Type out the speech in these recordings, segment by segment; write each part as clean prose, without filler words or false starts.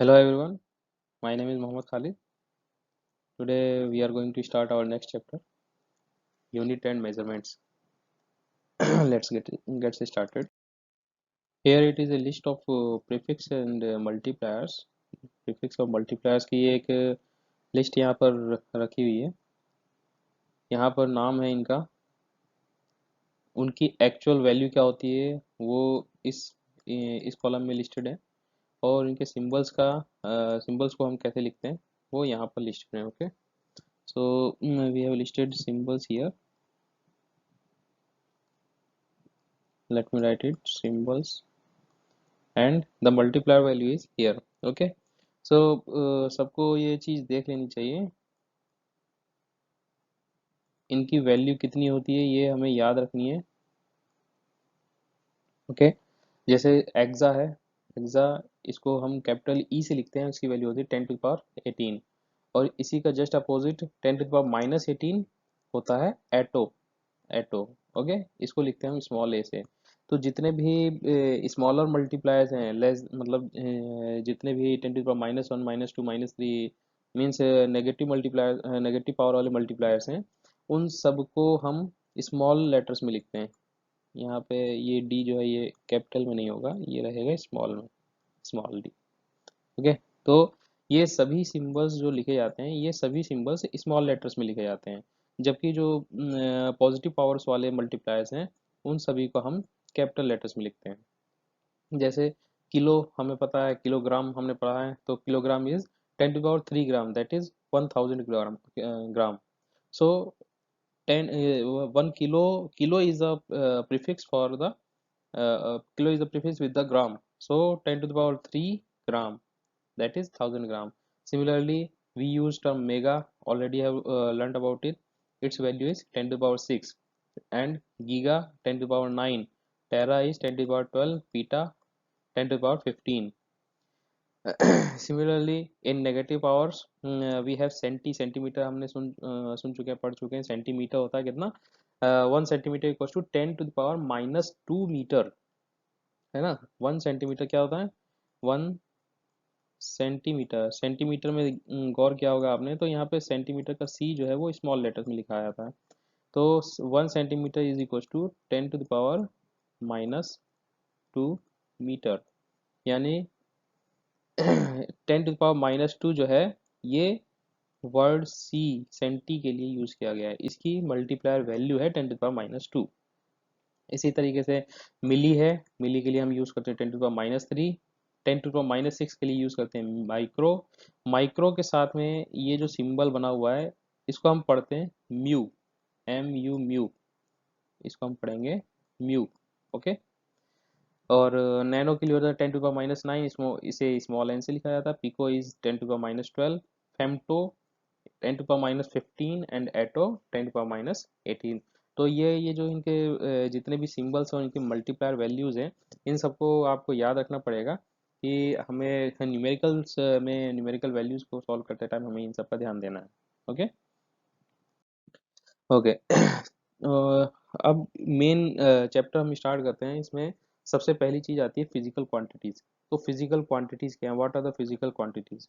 Hello everyone, my name is Mohammad Khalid. Today we are going to start our next chapter, Unit and Measurements. Let's get started. Here it is a list of prefix and multipliers. Prefix और multipliers की एक list यहाँ पर रखी हुई है. यहाँ पर नाम है इनका, उनकी एक्चुअल वैल्यू क्या होती है वो इस कॉलम में लिस्टेड है, और इनके सिंबल्स को हम कैसे लिखते हैं वो यहाँ पर लिस्टेड है. Okay, so we have listed symbols here. Let me write it, symbols, and the multiplier value is here. Okay, so सबको ये चीज़ देख लेनी चाहिए, इनकी वैल्यू कितनी होती है ये हमें याद रखनी है. ओके, जैसे एक्सा है, एक्सा इसको हम कैपिटल ई से लिखते हैं, इसकी वैल्यू होती है 10⁻18, और इसी का जस्ट अपोजिट 10⁻−18 होता है एटो. एटो, ओके, इसको लिखते हैं हम स्मॉल ए से. तो जितने भी स्मॉलर मल्टीप्लायर्स हैं, लेस मतलब जितने भी 10⁻−1 -2 -3 means negative multiplier, negative power वाले मल्टीप्लायर्स हैं, उन सबको हम स्मॉल लेटर्स में लिखते हैं. यहाँ पे ये डी जो है ये कैपिटल में नहीं होगा, ये रहेगा स्मॉल में, स्मॉल डी. ओके, तो ये सभी सिंबल्स जो लिखे जाते हैं, ये सभी सिंबल्स स्मॉल लेटर्स में लिखे जाते हैं, जबकि जो पॉजिटिव पावर्स वाले मल्टीप्लायर्स हैं उन सभी को हम कैपिटल लेटर्स में लिखते हैं. जैसे किलो हमें पता है, किलोग्राम हमने पढ़ा है, तो kilogram is 10⁻³ gram, that is 1000 gram. So 1 kilo, kilo is a prefix for the kilo is the prefix with the gram, so 10⁻³ gram, that is 1000 gram. Similarly, we use term mega, already have learned about it. Its value is 10⁻6, and giga 10⁻9, tera is 10⁻12, peta 10⁻15. Similarly, in negative powers, we have centimetre, हमने सुन चुके हैं, पढ़ चुके हैं. Centimetre होता है कितना, 1 centimetre equal to 10⁻−2 metre, है ना. 1 सेंटीमीटर क्या होता है, 1 सेंटीमीटर. सेंटीमीटर में गौर किया होगा आपने, तो यहाँ पे सेंटीमीटर का सी जो है वो स्मॉल लेटर में लिखा जाता है. तो 1 centimetre is equal to 10⁻−2 metre, यानी 10⁻−2 जो है ये वर्ड सी सेंटी के लिए यूज किया गया है, इसकी मल्टीप्लायर वैल्यू है 10⁻−2. इसी तरीके से मिली है, मिली के लिए हम यूज करते हैं 10⁻−3. 10⁻−6 के लिए यूज करते हैं माइक्रो. माइक्रो के साथ में ये जो सिंबल बना हुआ है इसको हम पढ़ते हैं म्यू, MU म्यू, इसको हम पढ़ेंगे म्यू. ओके, और नैनो के लिए होता है 10⁻−9, इसे स्मॉल एन से लिखा जाता है. पिको इज 10⁻12, फेमटो 10⁻15, एंड एटो 10⁻18. तो ये जो इनके जितने भी सिंबल्स हैं इनके मल्टीप्लायर वैल्यूज हैं, इन सबको आपको याद रखना पड़ेगा कि हमें न्यूमेरिकल्स में न्यूमेरिकल वैल्यूज को सॉल्व करते टाइम हमें इन सब का ध्यान देना है. Okay, okay. अब मेन चैप्टर हम स्टार्ट करते हैं. इसमें सबसे पहली चीज आती है फिजिकल क्वांटिटीज. तो फिजिकल क्वांटिटीज क्या है, what are the physical quantities.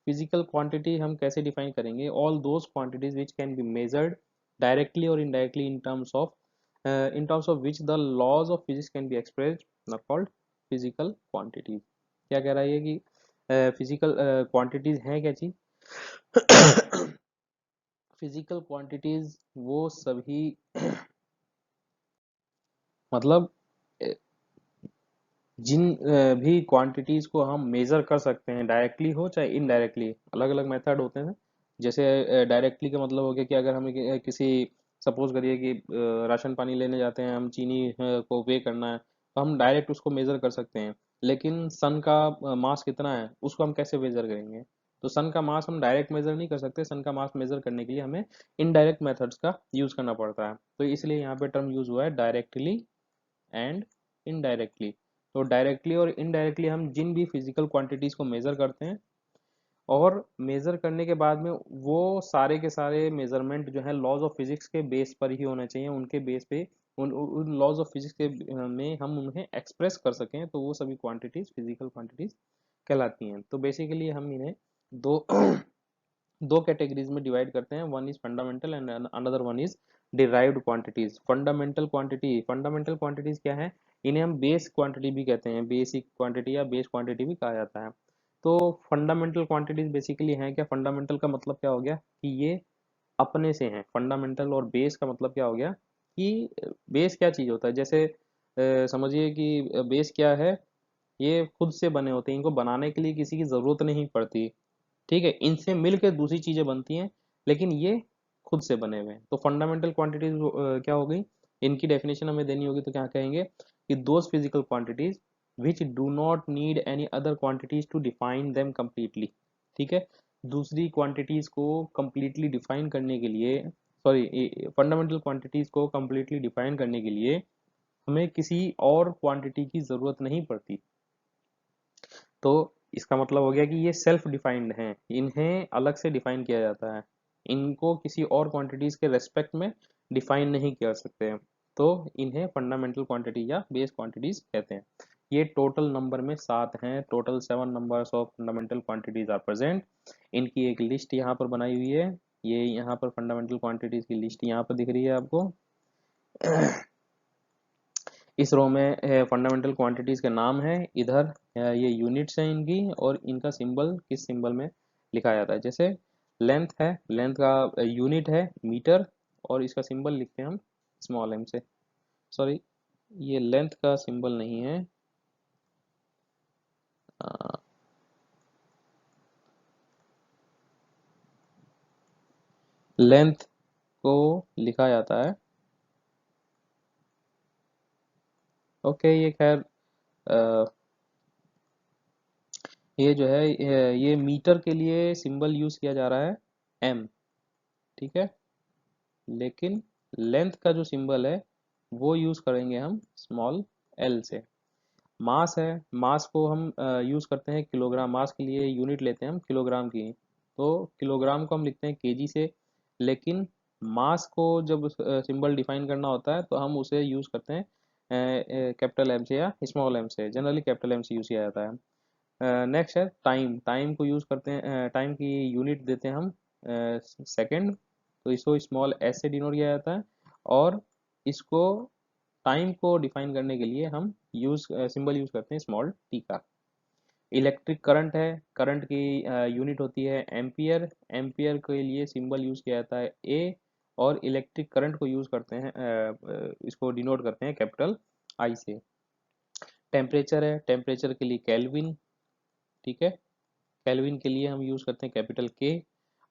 Physical quantity हम कैसे डिफाइन करेंगे, all those quantities which can be measured directly और indirectly in terms of which the laws of physics can be expressed are called physical quantities. क्या कह रहा है ये कि फिजिकल क्वांटिटीज हैं क्या चीज. फिजिकल क्वांटिटीज वो सभी मतलब जिन भी क्वांटिटीज को हम मेजर कर सकते हैं, डायरेक्टली हो चाहे इनडायरेक्टली, अलग अलग मेथड होते हैं. जैसे डायरेक्टली का मतलब हो गया कि अगर हमें किसी, सपोज करिए कि राशन पानी लेने जाते हैं, हम चीनी को वे करना है, तो हम डायरेक्ट उसको मेजर कर सकते हैं. लेकिन सन का मास कितना है उसको हम कैसे मेजर करेंगे. तो सन का मास हम डायरेक्ट मेजर नहीं कर सकते, सन का मास मेजर करने के लिए हमें इनडायरेक्ट मेथड्स का यूज करना पड़ता है. तो इसलिए यहाँ पे टर्म यूज हुआ है डायरेक्टली एंड इनडायरेक्टली. तो डायरेक्टली और इनडायरेक्टली हम जिन भी फिजिकल क्वांटिटीज को मेजर करते हैं, और मेजर करने के बाद में वो सारे के सारे मेजरमेंट जो है लॉज ऑफ फिजिक्स के बेस पर ही होना चाहिए, उनके बेस पे उन लॉज ऑफ फिजिक्स के में हम उन्हें एक्सप्रेस कर सकें, तो वो सभी क्वांटिटीज फिजिकल क्वांटिटीज कहलाती हैं। तो बेसिकली हम इन्हें दो दो कैटेगरीज में डिवाइड करते हैं, one is fundamental and another one is derived quantities. Fundamental quantities क्या है, इन्हें हम बेस क्वांटिटी भी कहते हैं, बेसिक क्वांटिटी या बेस क्वांटिटी भी कहा जाता है। तो फंडामेंटल क्वांटिटीज बेसिकली हैं क्या, फंडामेंटल का मतलब क्या हो गया कि ये अपने से हैं। फंडामेंटल और बेस का मतलब क्या हो गया कि बेस क्या चीज़ होता है, जैसे समझिए कि बेस क्या है, ये खुद से बने होते हैं, इनको बनाने के लिए किसी की ज़रूरत नहीं पड़ती। ठीक है, इनसे मिलकर दूसरी चीजें बनती हैं, लेकिन ये खुद से बने हुए हैं। तो फंडामेंटल क्वांटिटीज क्या हो गई, इनकी डेफिनेशन हमें देनी होगी, तो क्या कहेंगे कि those physical quantities which do not need any other quantities to define them completely. ठीक है, दूसरी क्वांटिटीज को कंप्लीटली डिफाइन करने के लिए, सॉरी, फंडामेंटल क्वांटिटीज को कंप्लीटली डिफाइन करने के लिए हमें किसी और क्वांटिटी की जरूरत नहीं पड़ती। तो इसका मतलब हो गया कि ये सेल्फ डिफाइंड हैं, इन्हें अलग से डिफाइन किया जाता है, इनको किसी और क्वांटिटीज के रेस्पेक्ट में डिफाइन नहीं कर सकते हैं। तो इन्हें फंडामेंटल क्वांटिटी या बेस क्वांटिटीज कहते हैं। ये टोटल नंबर में 7 हैं, total 7 numbers of fundamental quantities are present. इनकी एक लिस्ट यहाँ पर बनाई हुई है, ये यहाँ पर फंडामेंटल क्वांटिटीज की लिस्ट यहाँ पर दिख रही है आपको। इस रो में फंडामेंटल क्वांटिटीज के नाम है, इधर ये यूनिट्स हैं इनकी, और इनका सिंबल किस सिंबल में लिखा जाता है। जैसे लेंथ है, लेंथ का यूनिट है मीटर, और इसका सिंबल लिखते हैं हम स्मॉल एम से। सॉरी, ये लेंथ का सिंबल नहीं है, लेंथ को लिखा जाता है, ओके, ये खैर ये जो है ये मीटर के लिए सिंबल यूज किया जा रहा है एम। ठीक है, लेकिन लेंथ का जो सिंबल है वो यूज करेंगे हम स्मॉल एल से। मास है, मास को हम यूज करते हैं किलोग्राम, मास के लिए यूनिट लेते हैं हम किलोग्राम की, तो किलोग्राम को हम लिखते हैं केजी से। लेकिन मास को जब सिंबल डिफाइन करना होता है तो हम उसे यूज करते हैं कैपिटल एम से या स्मॉल एम से, जनरली कैपिटल एम से यूज किया जाता है। नेक्स्ट है टाइम, टाइम को यूज करते हैं, टाइम की यूनिट देते हैं हम सेकंड, तो इसको स्मॉल एस से डिनोट किया जाता है। और इसको टाइम को डिफाइन करने के लिए हम सिंबल यूज करते हैं स्मॉल टी का। इलेक्ट्रिक करंट है, करंट की यूनिट होती है एम्पियर, एम्पियर के लिए सिंबल यूज किया जाता है ए, और इलेक्ट्रिक करंट को यूज करते हैं इसको डिनोट करते हैं कैपिटल आई से। टेम्परेचर है, टेम्परेचर के लिए केल्विन। ठीक है, केल्विन के लिए हम यूज करते हैं कैपिटल के।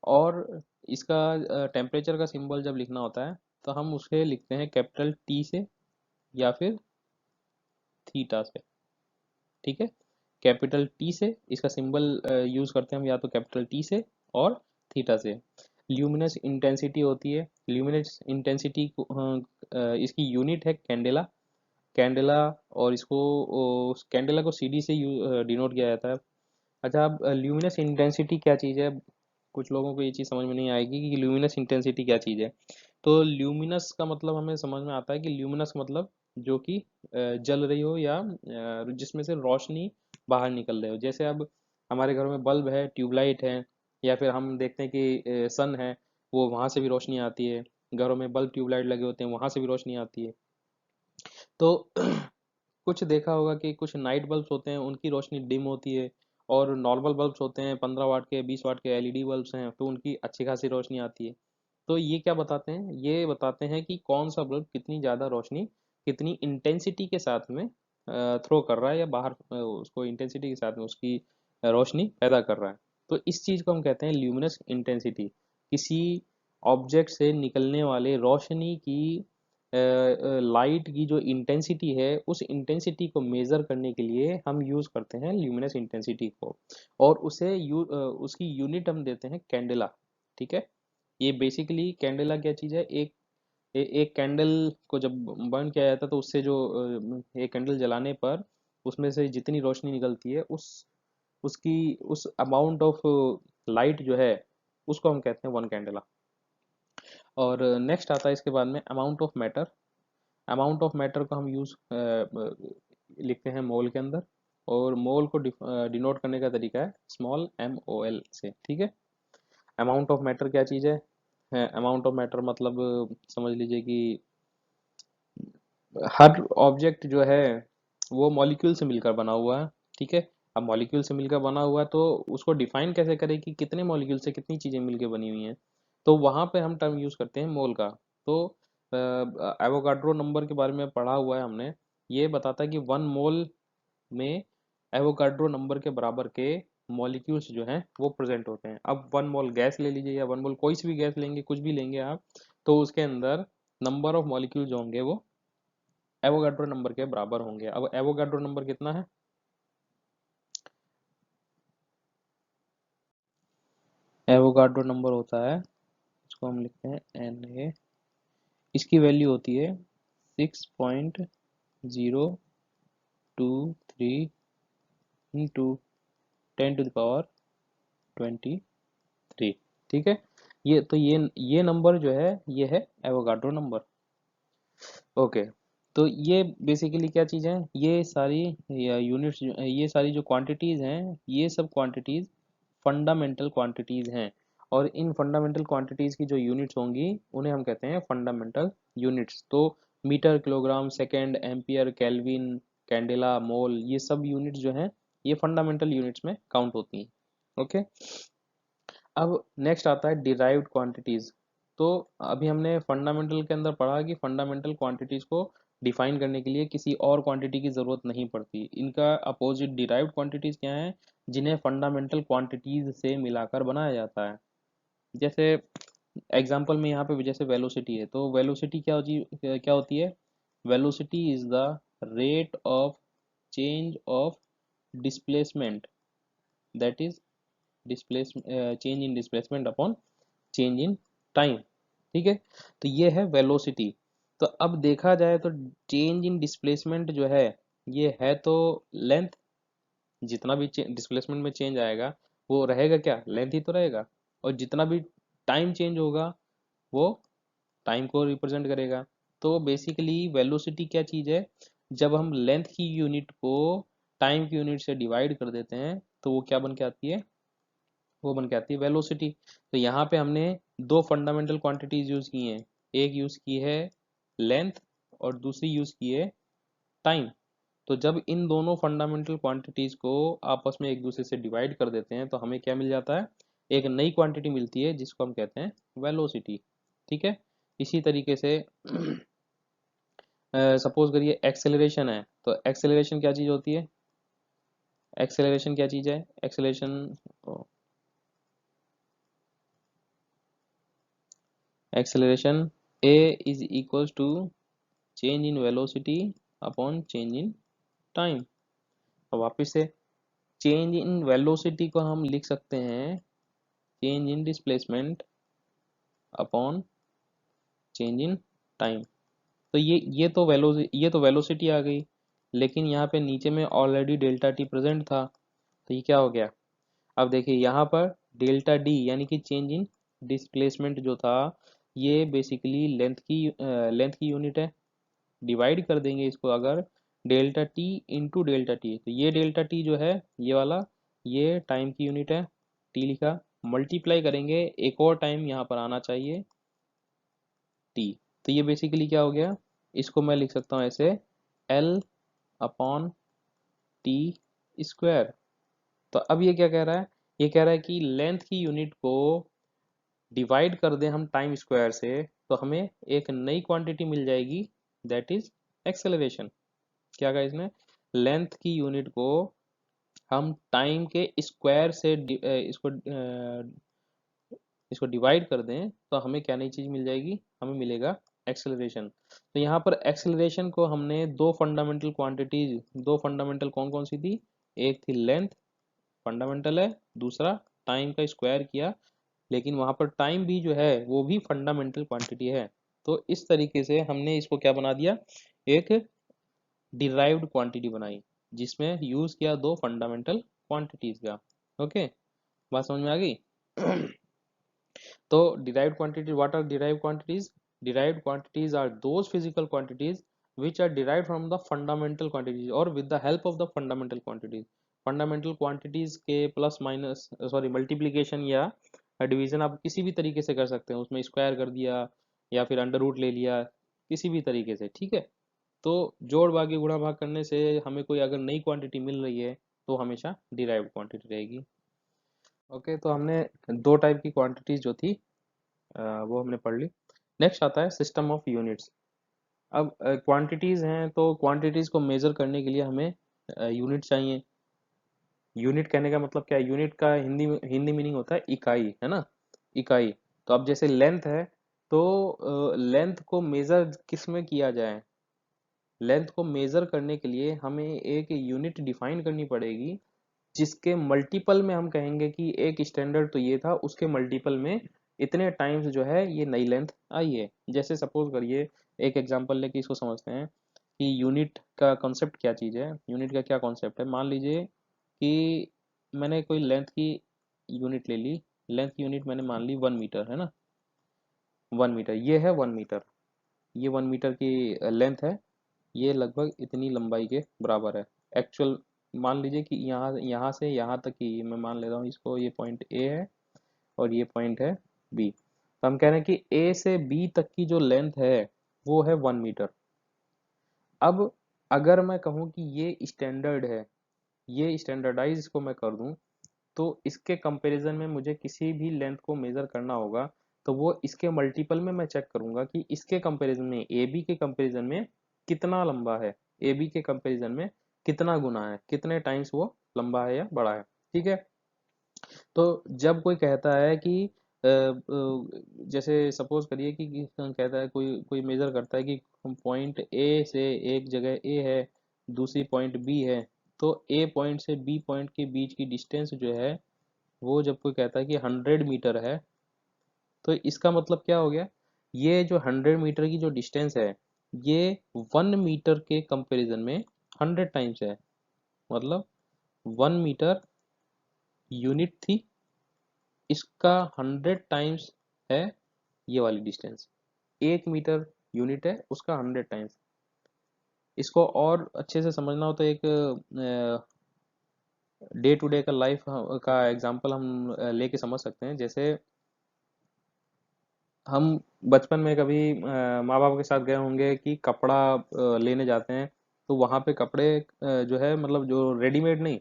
और इसका टेम्परेचर का सिंबल जब लिखना होता है तो हम उसे लिखते हैं कैपिटल टी से या फिर थीटा से। ठीक है, कैपिटल टी से इसका सिंबल यूज करते हैं हम, या तो कैपिटल टी से और थीटा से। ल्यूमिनस इंटेंसिटी होती है, ल्यूमिनस इंटेंसिटी को इसकी यूनिट है कैंडेला, कैंडेला, और इसको कैंडेला को सीडी से डिनोट किया जाता है। अच्छा, अब ल्यूमिनस इंटेंसिटी क्या चीज़ है, कुछ लोगों को ये चीज़ समझ में नहीं आएगी कि ल्यूमिनस इंटेंसिटी क्या चीज़ है। तो ल्यूमिनस का मतलब हमें समझ में आता है कि ल्यूमिनस मतलब जो कि जल रही हो, या जिसमें से रोशनी बाहर निकल रही हो। जैसे अब हमारे घर में बल्ब है, ट्यूबलाइट है, या फिर हम देखते हैं कि सन है, वो वहाँ से भी रोशनी आती है। घरों में बल्ब ट्यूबलाइट लगे होते हैं, वहाँ से भी रोशनी आती है। तो कुछ देखा होगा कि कुछ नाइट बल्ब्स होते हैं, उनकी रोशनी डिम होती है, और नॉर्मल बल्ब्स होते हैं 15 वाट के, 20 वाट के एलईडी बल्ब्स हैं, तो उनकी अच्छी खासी रोशनी आती है। तो ये क्या बताते हैं, ये बताते हैं कि कौन सा बल्ब कितनी ज़्यादा रोशनी कितनी इंटेंसिटी के साथ में थ्रो कर रहा है, या बाहर उसको इंटेंसिटी के साथ में उसकी रोशनी पैदा कर रहा है। तो इस चीज़ को हम कहते हैं ल्यूमिनस इंटेंसिटी। किसी ऑब्जेक्ट से निकलने वाले रोशनी की, लाइट की जो इंटेंसिटी है, उस इंटेंसिटी को मेजर करने के लिए हम यूज करते हैं ल्यूमिनस इंटेंसिटी को, और उसकी यूनिट हम देते हैं कैंडेला। ठीक है, ये बेसिकली कैंडेला क्या चीज़ है, एक कैंडल को जब बर्न किया जाता है तो उससे जो एक कैंडल जलाने पर उसमें से जितनी रोशनी निकलती है, उस अमाउंट ऑफ लाइट जो है, उसको हम कहते हैं वन कैंडेला। और नेक्स्ट आता है इसके बाद में amount of matter. Amount of matter को हम लिखते हैं मोल के अंदर। और मोल को डिनोट करने का तरीका है स्मॉल MOL से, ठीक है। अमाउंट ऑफ मैटर क्या चीज़ है अमाउंट ऑफ मैटर मतलब समझ लीजिए कि हर ऑब्जेक्ट जो है वो मॉलिक्यूल से मिलकर बना हुआ है, ठीक है। अब मॉलिक्यूल से मिलकर बना हुआ है तो उसको डिफाइन कैसे करें कि कितने मॉलिक्यूल से कितनी चीज़ें मिलकर बनी हुई हैं, तो वहाँ पे हम टर्म यूज़ करते हैं मोल का। तो एवोगाड्रो नंबर के बारे में पढ़ा हुआ है हमने, ये बताता है कि 1 मोल में एवोगाड्रो नंबर के बराबर के मॉलिक्यूल्स जो हैं वो प्रेजेंट होते हैं। अब 1 मोल गैस ले लीजिए या 1 मोल कोई सी भी गैस लेंगे, कुछ भी लेंगे आप, तो उसके अंदर नंबर ऑफ मॉलिक्यूल जो होंगे वो एवोगाड्रो नंबर के बराबर होंगे। अब एवोगाड्रो नंबर कितना है? एवोगाड्रो नंबर होता है, इसको हम लिखते हैं Na, इसकी वैल्यू होती है 6.023 इंटू 10⁻23, ठीक है। ये तो ये नंबर जो है ये है एवोगाड्रो नंबर। ओके, तो ये बेसिकली क्या चीज़ है, ये सारी यूनिट्स, ये सारी जो क्वांटिटीज़ हैं ये सब क्वांटिटीज़ फंडामेंटल क्वांटिटीज़ हैं। और इन फंडामेंटल क्वांटिटीज़ की जो यूनिट्स होंगी उन्हें हम कहते हैं फंडामेंटल यूनिट्स। तो metre, kilogram, second, ampere, kelvin, candela, mole, ये सब यूनिट्स जो हैं ये फंडामेंटल यूनिट्स में काउंट होती हैं। ओके, अब नेक्स्ट आता है डिराइव्ड क्वांटिटीज। तो अभी हमने फंडामेंटल के अंदर पढ़ा कि फंडामेंटल क्वांटिटीज को डिफाइन करने के लिए किसी और क्वांटिटी की जरूरत नहीं पड़ती। इनका अपोजिट डिराइव्ड क्वांटिटीज क्या है, जिन्हें फंडामेंटल क्वांटिटीज से मिलाकर बनाया जाता है। जैसे एग्जांपल में यहाँ पे जैसे वेलोसिटी है, तो वेलोसिटी क्या होती है? Velocity is the rate of change of displacement, that is displace change in displacement upon change in time, ठीक है। तो ये है वेलोसिटी। तो अब देखा जाए तो चेंज इन डिस्प्लेसमेंट जो है ये है तो लेंथ, जितना भी डिस्प्लेसमेंट में चेंज आएगा वो रहेगा क्या, लेंथ ही तो रहेगा। और जितना भी टाइम चेंज होगा वो टाइम को रिप्रेजेंट करेगा। तो बेसिकली वेलोसिटी क्या चीज़ है, जब हम लेंथ की यूनिट को टाइम की यूनिट से डिवाइड कर देते हैं तो वो क्या बन के आती है, वो बन के आती है वेलोसिटी। तो यहाँ पे हमने दो फंडामेंटल क्वांटिटीज यूज की हैं, एक यूज की है लेंथ और दूसरी यूज की है टाइम। तो जब इन दोनों फंडामेंटल क्वांटिटीज को आपस में एक दूसरे से डिवाइड कर देते हैं तो हमें क्या मिल जाता है, एक नई क्वांटिटी मिलती है जिसको हम कहते हैं वेलोसिटी, ठीक है। इसी तरीके से सपोज करिए एक्सेलरेशन है, तो एक्सेलरेशन क्या चीज़ होती है, एक्सेलरेशन क्या चीज़ है, acceleration acceleration a is equals to change in velocity upon change in time. अब वापस से चेंज इन वेलोसिटी को हम लिख सकते हैं change in displacement upon change in time. तो ये तो वेलोसिटी आ गई, लेकिन यहाँ पे नीचे में ऑलरेडी डेल्टा टी प्रेजेंट था, तो ये क्या हो गया। अब देखिए यहाँ पर डेल्टा डी यानी कि चेंज इन डिस्प्लेसमेंट जो था ये बेसिकली लेंथ की यूनिट है। डिवाइड कर देंगे इसको अगर delta T into delta T, तो ये डेल्टा टी जो है ये वाला ये टाइम की यूनिट है, टी लिखा, मल्टीप्लाई करेंगे एक और टाइम यहाँ पर आना चाहिए टी। तो ये बेसिकली क्या हो गया, इसको मैं लिख सकता हूँ ऐसे एल अपॉन टी स्क्वायर। तो अब ये क्या कह रहा है, ये कह रहा है कि लेंथ की यूनिट को डिवाइड कर दें हम टाइम स्क्वायर से तो हमें एक नई क्वांटिटी मिल जाएगी, दैट इज एक्सेलरेशन। क्या कहा इसने, लेंथ की यूनिट को हम टाइम के स्क्वायर से इसको डिवाइड कर दें तो हमें क्या नई चीज मिल जाएगी, हमें मिलेगा एक्सेलरेशन। तो यहाँ पर एक्सेलरेशन को हमने दो फंडामेंटल कौन कौन सी थी, एक थी लेंथ फंडामेंटल है, दूसरा टाइम का स्क्वायर किया, लेकिन वहां पर टाइम भी जो है वो भी फंडामेंटल क्वांटिटी है। तो इस तरीके से हमने इसको क्या बना दिया, एक डिराइव्ड क्वांटिटी बनाई जिसमें यूज किया दो फंडामेंटल क्वांटिटीज का। ओके, बात समझ में आ गई। तो derived quantity, what are derived quantities? Derived quantities are those physical quantities which are derived from the fundamental quantities or with the help of the fundamental quantities. Fundamental quantities के plus minus sorry multiplication या division आप किसी भी तरीके से कर सकते हैं, उसमें स्क्वायर कर दिया या फिर अंडर रूट ले लिया, किसी भी तरीके से, ठीक है। तो जोड़ भागी गुणा भाग करने से हमें कोई अगर नई क्वांटिटी मिल रही है तो हमेशा डिराइव्ड क्वांटिटी रहेगी। ओके, तो हमने दो टाइप की क्वांटिटीज जो थी वो हमने पढ़ ली। नेक्स्ट आता है सिस्टम ऑफ यूनिट्स। अब क्वांटिटीज हैं तो क्वांटिटीज को मेजर करने के लिए हमें यूनिट चाहिए। यूनिट कहने का मतलब क्या है, यूनिट का हिंदी हिंदी मीनिंग होता है इकाई, है ना, इकाई। तो अब जैसे लेंथ है तो लेंथ को मेजर किस में किया जाए, लेंथ को मेजर करने के लिए हमें एक यूनिट डिफाइन करनी पड़ेगी जिसके मल्टीपल में हम कहेंगे कि एक स्टैंडर्ड तो ये था, उसके मल्टीपल में इतने टाइम्स जो है ये नई लेंथ आई है। जैसे सपोज करिए, एक एग्जांपल लेके इसको समझते हैं कि यूनिट का कॉन्सेप्ट क्या चीज़ है, यूनिट का क्या कॉन्सेप्ट है। मान लीजिए कि मैंने कोई लेंथ की यूनिट ले ली, लेंथ की यूनिट मैंने मान ली 1 मीटर, है ना, 1 मीटर, ये है 1 मीटर, ये 1 मीटर की लेंथ है, ये लगभग इतनी लंबाई के बराबर है एक्चुअल। मान लीजिए कि यहाँ यहाँ से यहाँ तक की मैं मान लेता हूँ इसको, ये पॉइंट ए है और ये पॉइंट है बी। तो हम कह रहे हैं कि ए से बी तक की जो लेंथ है वो है 1 मीटर। अब अगर मैं कहूँ कि ये स्टैंडर्ड है, ये स्टैंडर्डाइज इसको मैं कर दूं, तो इसके कंपैरिजन में मुझे किसी भी लेंथ को मेजर करना होगा तो वो इसके मल्टीपल में मैं चेक करूंगा कि इसके कंपैरिजन में, ए बी के कंपैरिजन में कितना लंबा है, ए बी के कंपैरिजन में कितना गुना है, कितने टाइम्स वो लंबा है या बड़ा है, ठीक है। तो जब कोई कहता है कि जैसे सपोज करिए कि कहता है, कोई कोई मेजर करता है कि पॉइंट ए से एक जगह ए है, दूसरी पॉइंट बी है, तो ए पॉइंट से बी पॉइंट के बीच की डिस्टेंस जो है वो जब कोई कहता है कि 100 मीटर है, तो इसका मतलब क्या हो गया, ये जो 100 मीटर की जो डिस्टेंस है ये 1 मीटर के कंपैरिजन में 100 टाइम्स है। मतलब 1 मीटर यूनिट थी, इसका 100 टाइम्स है ये वाली डिस्टेंस। 1 मीटर यूनिट है, उसका 100 टाइम्स। इसको और अच्छे से समझना हो तो एक डे टू डे का लाइफ का एग्जांपल हम लेके समझ सकते हैं। जैसे हम बचपन में कभी माँ बाप के साथ गए होंगे कि कपड़ा लेने जाते हैं, तो वहाँ पे कपड़े जो है मतलब जो रेडीमेड नहीं,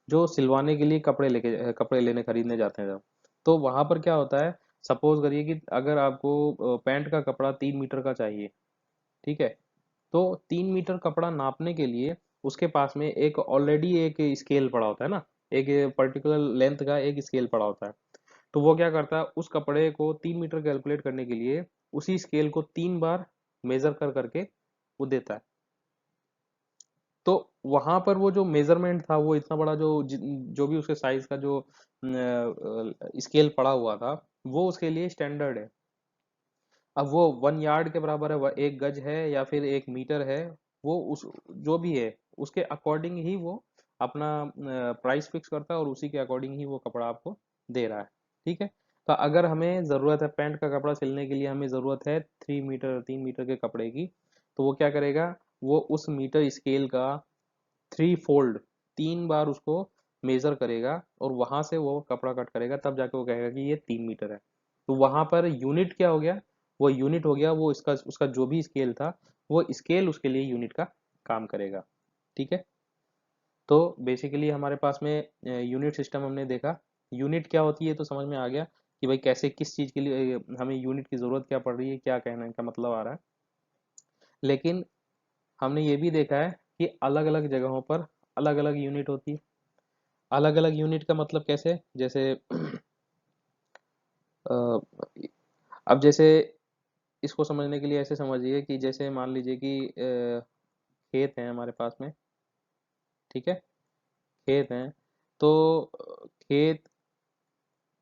जो सिलवाने के लिए कपड़े लेके कपड़े लेने खरीदने जाते हैं जब, तो वहाँ पर क्या होता है, सपोज करिए कि अगर आपको पैंट का कपड़ा 3 मीटर का चाहिए, ठीक है, तो 3 मीटर कपड़ा नापने के लिए उसके पास में एक ऑलरेडी एक स्केल पड़ा होता है ना, एक पर्टिकुलर लेंथ का एक स्केल पड़ा होता है। तो वो क्या करता है, उस कपड़े को 3 मीटर कैलकुलेट करने के लिए उसी स्केल को 3 बार मेजर कर करके वो देता है। तो वहां पर वो जो मेजरमेंट था वो इतना बड़ा, जो भी उसके साइज का जो स्केल पड़ा हुआ था वो उसके लिए स्टैंडर्ड है। अब वो 1 यार्ड के बराबर है, 1 गज है या फिर 1 मीटर है, वो उस जो भी है उसके अकॉर्डिंग ही वो अपना प्राइस फिक्स करता है और उसी के अकॉर्डिंग ही वो कपड़ा आपको दे रहा है, ठीक है। तो अगर हमें ज़रूरत है पैंट का कपड़ा सिलने के लिए, हमें ज़रूरत है 3 मीटर 3 मीटर के कपड़े की, तो वो क्या करेगा, वो उस मीटर स्केल का 3 फोल्ड 3 बार उसको मेजर करेगा और वहां से वो कपड़ा कट करेगा, तब जाके वो कहेगा कि ये 3 मीटर है। तो वहां पर यूनिट क्या हो गया, वो यूनिट हो गया, वो इसका उसका जो भी स्केल था वो स्केल उसके लिए यूनिट का काम करेगा, ठीक है। तो बेसिकली हमारे पास में यूनिट सिस्टम हमने देखा, यूनिट क्या होती है तो समझ में आ गया कि भाई कैसे किस चीज़ के लिए हमें यूनिट की ज़रूरत क्या पड़ रही है, क्या कहने का मतलब आ रहा है। लेकिन हमने ये भी देखा है कि अलग अलग जगहों पर अलग अलग यूनिट होती है। अलग अलग यूनिट का मतलब कैसे, जैसे अ, अब जैसे इसको समझने के लिए ऐसे समझिए कि जैसे मान लीजिए कि खेत है हमारे पास में, ठीक है, खेत हैं, तो खेत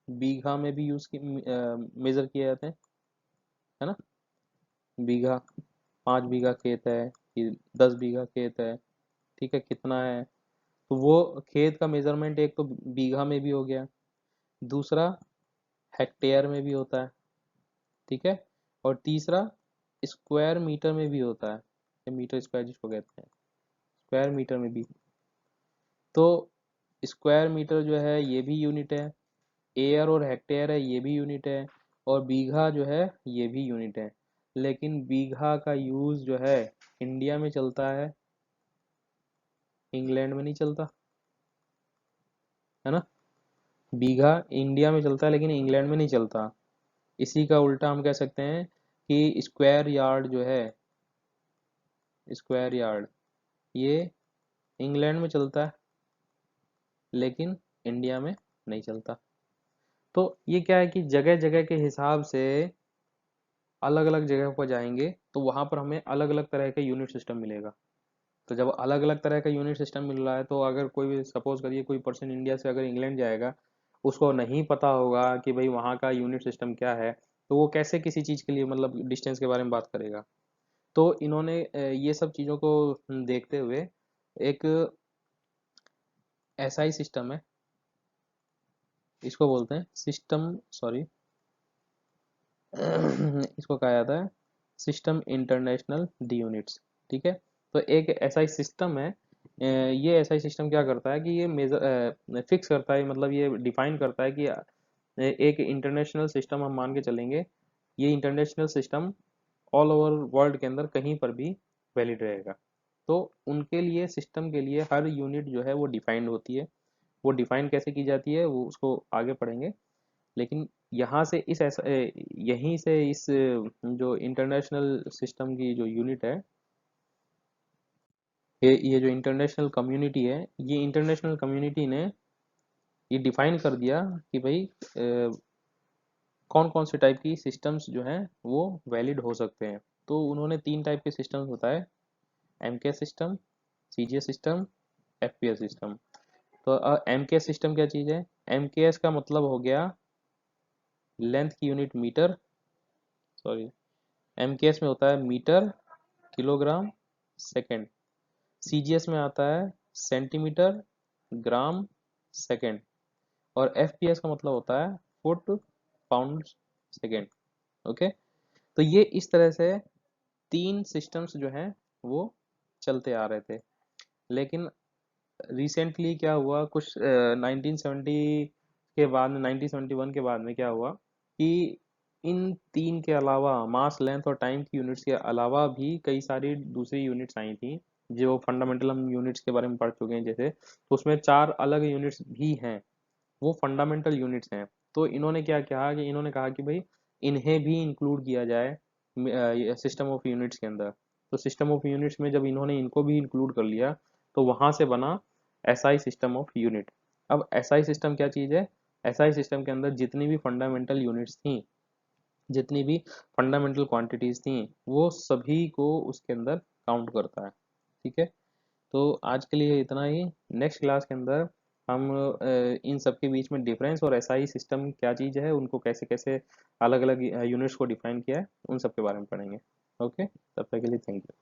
बीघा में भी यूज की मेजर किए जाते हैं, है ना, बीघा, 5 बीघा खेत है कि 10 बीघा खेत है, ठीक है, कितना है। तो वो खेत का मेजरमेंट एक तो बीघा में भी हो गया, दूसरा हेक्टेयर में भी होता है, ठीक है, और तीसरा स्क्वायर मीटर में भी होता है। या मीटर स्क्वायर जिसको कहते हैं, स्क्वायर मीटर में भी। तो स्क्वायर मीटर जो है ये भी यूनिट है, एयर और हेक्टेयर है ये भी यूनिट है, और बीघा जो है ये भी यूनिट है। लेकिन बीघा का यूज जो है इंडिया में चलता है, इंग्लैंड में नहीं चलता, है ना। बीघा इंडिया में चलता है लेकिन इंग्लैंड में नहीं चलता। इसी का उल्टा हम कह सकते हैं कि स्क्वायर यार्ड जो है, स्क्वायर यार्ड ये इंग्लैंड में चलता है लेकिन इंडिया में नहीं चलता। तो ये क्या है कि जगह जगह के हिसाब से अलग अलग जगह पर जाएंगे तो वहां पर हमें अलग अलग तरह का यूनिट सिस्टम मिलेगा। तो जब अलग अलग तरह का यूनिट सिस्टम मिल रहा है तो अगर कोई भी सपोज करिए कोई पर्सन इंडिया से अगर इंग्लैंड जाएगा, उसको नहीं पता होगा कि भाई वहाँ का यूनिट सिस्टम क्या है, तो वो कैसे किसी चीज़ के लिए मतलब डिस्टेंस के बारे में बात करेगा। तो इन्होंने ये सब चीज़ों को देखते हुए एक एसआई सिस्टम है, इसको बोलते हैं सिस्टम, सॉरी इसको कहा जाता है सिस्टम इंटरनेशनल डी यूनिट्स। ठीक है। तो एक एसआई सिस्टम है, ये एसआई सिस्टम क्या करता है कि ये मेजर फिक्स करता है, मतलब ये डिफाइन करता है कि एक इंटरनेशनल सिस्टम हम मान के चलेंगे, ये international system all over world के अंदर कहीं पर भी वैलिड रहेगा। तो उनके लिए सिस्टम के लिए हर यूनिट जो है वो डिफाइंड होती है। वो डिफाइन कैसे की जाती है वो उसको आगे पढ़ेंगे। लेकिन यहाँ से यहीं से इस जो इंटरनेशनल सिस्टम की जो यूनिट है, ये जो इंटरनेशनल कम्युनिटी है, ये इंटरनेशनल कम्युनिटी ने ये डिफाइन कर दिया कि भाई कौन कौन से टाइप की सिस्टम्स जो हैं वो वैलिड हो सकते हैं। तो उन्होंने तीन टाइप के सिस्टम्स बताए, MK system, CGS system, FPS system. तो एमके सिस्टम क्या चीज़ है? एमकेएस का मतलब हो गया लेंथ की यूनिट मीटर, सॉरी एमकेएस में होता है मीटर, किलोग्राम, सेकंड। सीजीएस में आता है सेंटीमीटर, ग्राम, सेकंड। और एफपीएस का मतलब होता है फुट, पाउंड, सेकंड। ओके। तो ये इस तरह से तीन सिस्टम्स जो हैं वो चलते आ रहे थे। लेकिन रिसेंटली क्या हुआ, कुछ 1970 के बाद में, 1971 के बाद में क्या हुआ कि इन तीन के अलावा, मास, लेंथ और टाइम की यूनिट्स के अलावा भी कई सारी दूसरी यूनिट्स आई थी जो फंडामेंटल, हम यूनिट्स के बारे में पढ़ चुके हैं जैसे, तो उसमें चार अलग यूनिट्स भी हैं, वो फंडामेंटल यूनिट्स हैं। तो इन्होंने क्या कहा कि इन्होंने कहा कि भाई इन्हें भी इंक्लूड किया जाए सिस्टम ऑफ यूनिट्स के अंदर। तो सिस्टम ऑफ यूनिट्स में जब इन्होंने इनको भी इंक्लूड कर लिया तो वहां से बना एसआई सिस्टम ऑफ यूनिट। अब एसआई सिस्टम क्या चीज़ है? एसआई सिस्टम के अंदर जितनी भी फंडामेंटल यूनिट्स थी, जितनी भी फंडामेंटल क्वांटिटीज थी, वो सभी को उसके अंदर काउंट करता है। ठीक है। तो आज के लिए इतना ही। नेक्स्ट क्लास के अंदर हम इन सब के बीच में डिफरेंस और एसआई सिस्टम क्या चीज़ है, उनको कैसे कैसे अलग अलग यूनिट्स को डिफाइन किया है, उन सब के बारे में पढ़ेंगे। ओके, तब तक के लिए थैंक यू।